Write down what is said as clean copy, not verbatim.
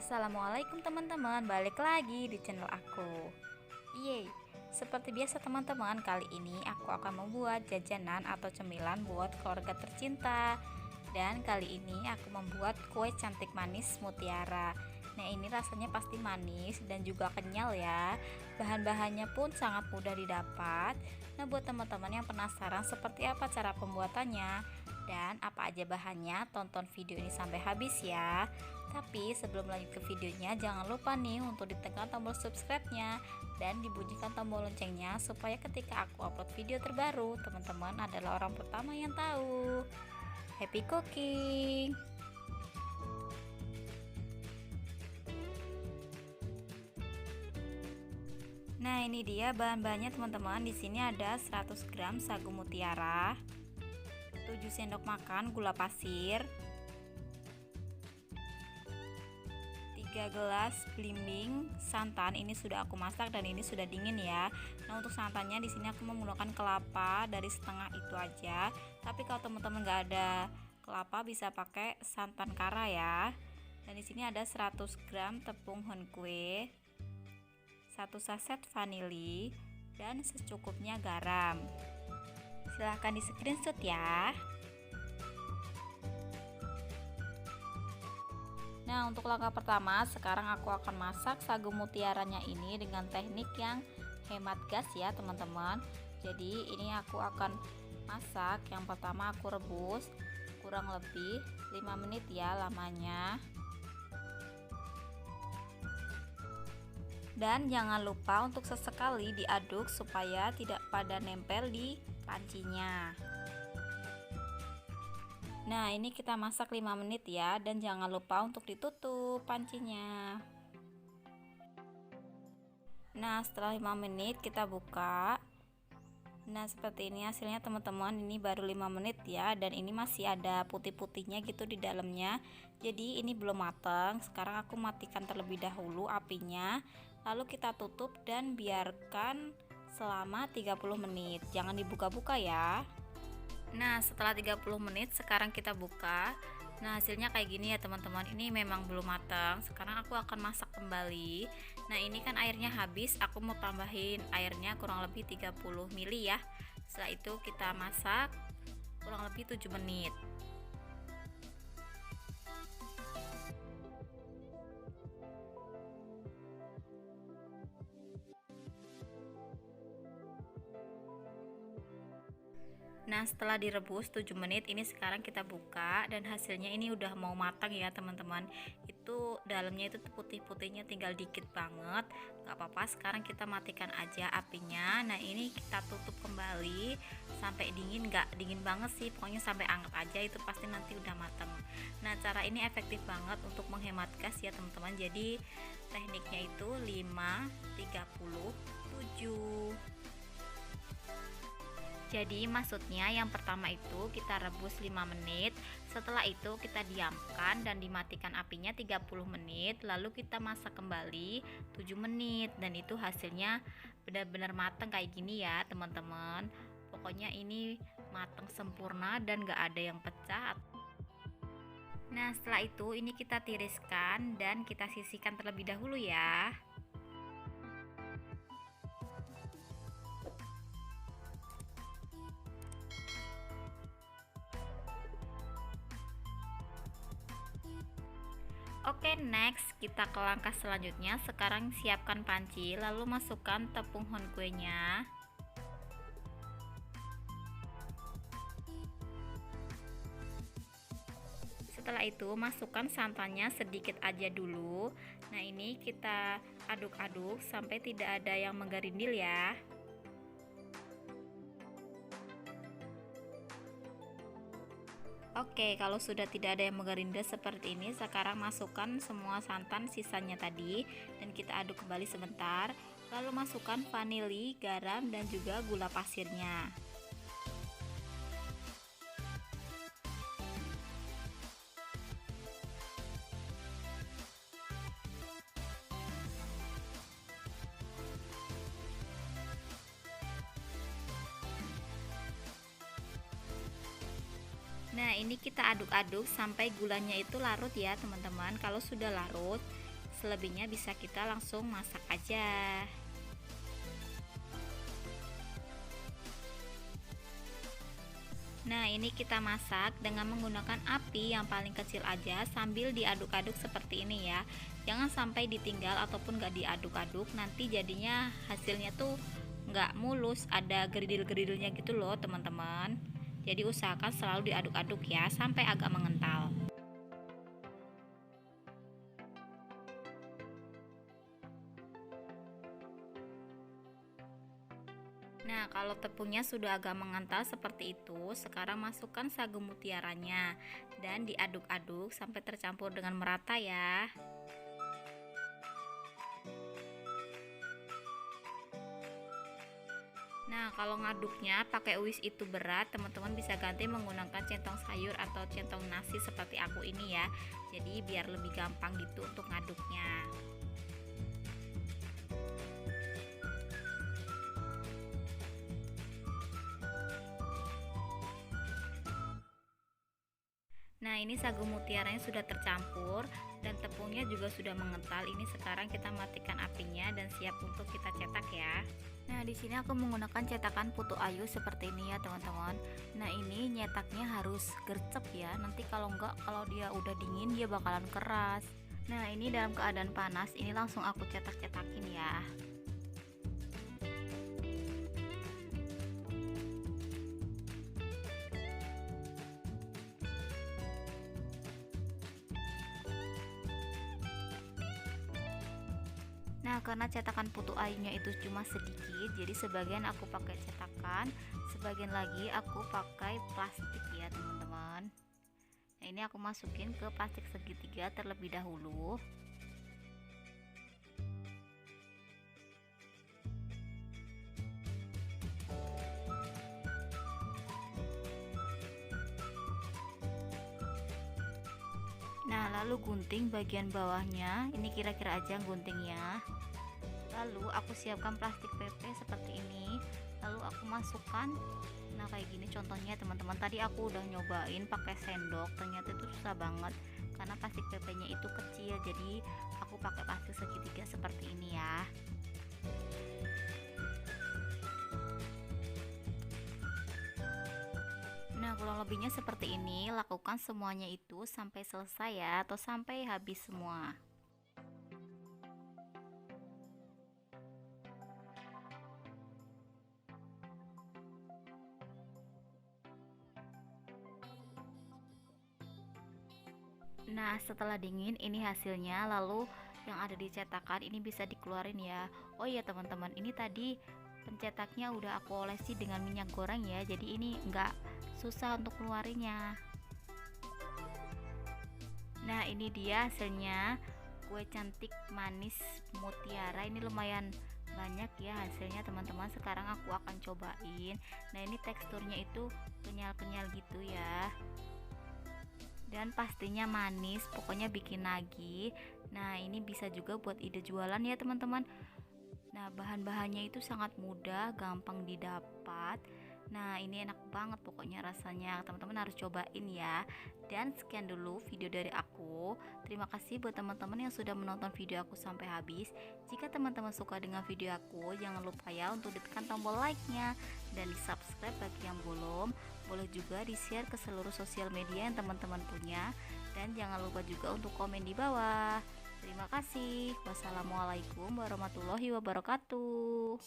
Assalamualaikum teman-teman, balik lagi di channel aku. Yeay, seperti biasa teman-teman, kali ini aku akan membuat jajanan atau cemilan buat keluarga tercinta. Dan kali ini aku membuat kue cantik manis mutiara. Nah, ini rasanya pasti manis dan juga kenyal ya. Bahan-bahannya pun sangat mudah didapat. Nah, buat teman-teman yang penasaran seperti apa cara pembuatannya dan apa aja bahannya, tonton video ini sampai habis ya. Tapi sebelum lanjut ke videonya, jangan lupa nih untuk ditekan tombol subscribe-nya dan dibunyikan tombol loncengnya supaya ketika aku upload video terbaru, teman-teman adalah orang pertama yang tahu. Happy cooking! Nah, ini dia bahan-bahannya teman-teman. Di sini ada 100 gram sagu mutiara, 7 sendok makan gula pasir, 3 gelas belimbing santan. Ini sudah aku masak dan ini sudah dingin ya. Nah, untuk santannya di sini aku menggunakan kelapa dari setengah itu aja. Tapi kalau teman-teman nggak ada kelapa bisa pakai santan kara ya. Dan di sini ada 100 gram tepung henkue, 1 saset vanili, dan secukupnya garam. Silahkan di screenshot ya. Nah, untuk langkah pertama, sekarang aku akan masak sagu mutiaranya ini dengan teknik yang hemat gas ya teman-teman. Jadi ini aku akan masak. Yang pertama aku rebus kurang lebih 5 menit ya lamanya. Dan jangan lupa untuk sesekali diaduk supaya tidak pada nempel di pancinya. Nah, ini kita masak 5 menit ya, dan jangan lupa untuk ditutup pancinya. Nah, setelah 5 menit kita buka. Nah, seperti ini hasilnya teman-teman. Ini baru 5 menit ya, dan ini masih ada putih-putihnya gitu di dalamnya. Jadi ini belum matang. Sekarang aku matikan terlebih dahulu apinya. Lalu kita tutup dan biarkan selama 30 menit. Jangan dibuka-buka ya. Nah, setelah 30 menit sekarang kita buka. Nah, hasilnya kayak gini ya teman-teman. Ini memang belum matang. Sekarang aku akan masak kembali. Nah, ini kan airnya habis. Aku mau tambahin airnya kurang lebih 30 ml ya. Setelah itu kita masak kurang lebih 7 menit. Nah, setelah direbus 7 menit ini sekarang kita buka dan hasilnya ini udah mau matang ya teman-teman. Itu dalamnya itu putih-putihnya tinggal dikit banget. Gak apa-apa, sekarang kita matikan aja apinya. Nah, ini kita tutup kembali sampai dingin, gak dingin banget sih, pokoknya sampai anget aja, itu pasti nanti udah matang. Nah, cara ini efektif banget untuk menghemat gas ya teman-teman. Jadi tekniknya itu 5 30 7. Jadi maksudnya yang pertama itu kita rebus 5 menit, setelah itu kita diamkan dan dimatikan apinya 30 menit, lalu kita masak kembali 7 menit dan itu hasilnya benar-benar matang kayak gini ya teman-teman. Pokoknya ini matang sempurna dan gak ada yang pecah. Nah, setelah itu ini kita tiriskan dan kita sisihkan terlebih dahulu ya. Oke, next kita ke langkah selanjutnya. Sekarang siapkan panci, lalu masukkan tepung honkuenya. Setelah itu masukkan santannya sedikit aja dulu. Nah, ini kita aduk-aduk sampai tidak ada yang menggerindil ya. Oke, kalau sudah tidak ada yang menggerindil seperti ini, sekarang masukkan semua santan sisanya tadi dan kita aduk kembali sebentar. Lalu masukkan vanili, garam, dan juga gula pasirnya. Nah, ini kita aduk-aduk sampai gulanya itu larut ya teman-teman. Kalau sudah larut, Selebihnya bisa kita langsung masak aja. Nah, ini kita masak dengan menggunakan api yang paling kecil aja sambil diaduk-aduk seperti ini ya. Jangan sampai ditinggal ataupun gak diaduk-aduk, nanti jadinya hasilnya tuh nggak mulus, ada geridil-geridilnya gitu loh teman-teman. Jadi usahakan selalu diaduk-aduk ya sampai agak mengental. Nah, kalau tepungnya sudah agak mengental seperti itu, sekarang masukkan sagu mutiaranya dan diaduk-aduk sampai tercampur dengan merata ya. Nah, kalau ngaduknya pakai uis itu berat, teman-teman bisa ganti menggunakan centong sayur atau centong nasi seperti aku ini ya. Jadi biar lebih gampang gitu untuk ngaduknya. Nah, ini sagu mutiaranya sudah tercampur dan tepungnya juga sudah mengental. Ini sekarang kita matikan apinya dan siap untuk kita cetak ya. Nah, di sini aku menggunakan cetakan putu ayu seperti ini ya, teman-teman. Nah, ini nyetaknya harus gercep ya. Nanti kalau enggak, kalau dia udah dingin dia bakalan keras. Nah, ini dalam keadaan panas, ini langsung aku cetak-cetakin ya. Nah, karena cetakan putu ayunya itu cuma sedikit, jadi sebagian aku pakai cetakan, sebagian lagi aku pakai plastik ya, teman-teman. Nah, ini aku masukin ke plastik segitiga terlebih dahulu. Nah, lalu gunting bagian bawahnya, ini kira-kira aja guntingnya. Lalu aku siapkan plastik PP seperti ini, lalu aku masukkan. Nah, kayak gini contohnya teman-teman. Tadi aku udah nyobain pakai sendok, ternyata itu susah banget karena plastik PP nya itu kecil, jadi aku pakai plastik segitiga seperti ini ya. Nah, kurang lebihnya seperti ini. Lakukan semuanya itu sampai selesai ya, atau sampai habis semua. Nah, setelah dingin ini hasilnya. Lalu yang ada di cetakan ini bisa dikeluarin ya. Oh iya teman-teman, ini tadi pencetaknya udah aku olesi dengan minyak goreng ya, jadi ini enggak susah untuk keluarinnya. Nah, ini dia hasilnya, kue cantik manis mutiara. Ini lumayan banyak ya hasilnya teman-teman. Sekarang aku akan cobain. Nah, ini teksturnya itu kenyal-kenyal gitu ya, dan pastinya manis, pokoknya bikin nagih. Nah, ini bisa juga buat ide jualan ya teman-teman. Nah, bahan-bahannya itu sangat mudah, gampang didapat. Nah, ini enak banget pokoknya rasanya. Teman-teman harus cobain ya. Dan sekian dulu video dari aku. Terima kasih buat teman-teman yang sudah menonton video aku sampai habis. Jika teman-teman suka dengan video aku, jangan lupa ya untuk ditekan tombol like-nya dan di-subscribe bagi yang belum. Boleh juga di-share ke seluruh sosial media yang teman-teman punya, dan jangan lupa juga untuk komen di bawah. Terima kasih. Wassalamualaikum warahmatullahi wabarakatuh.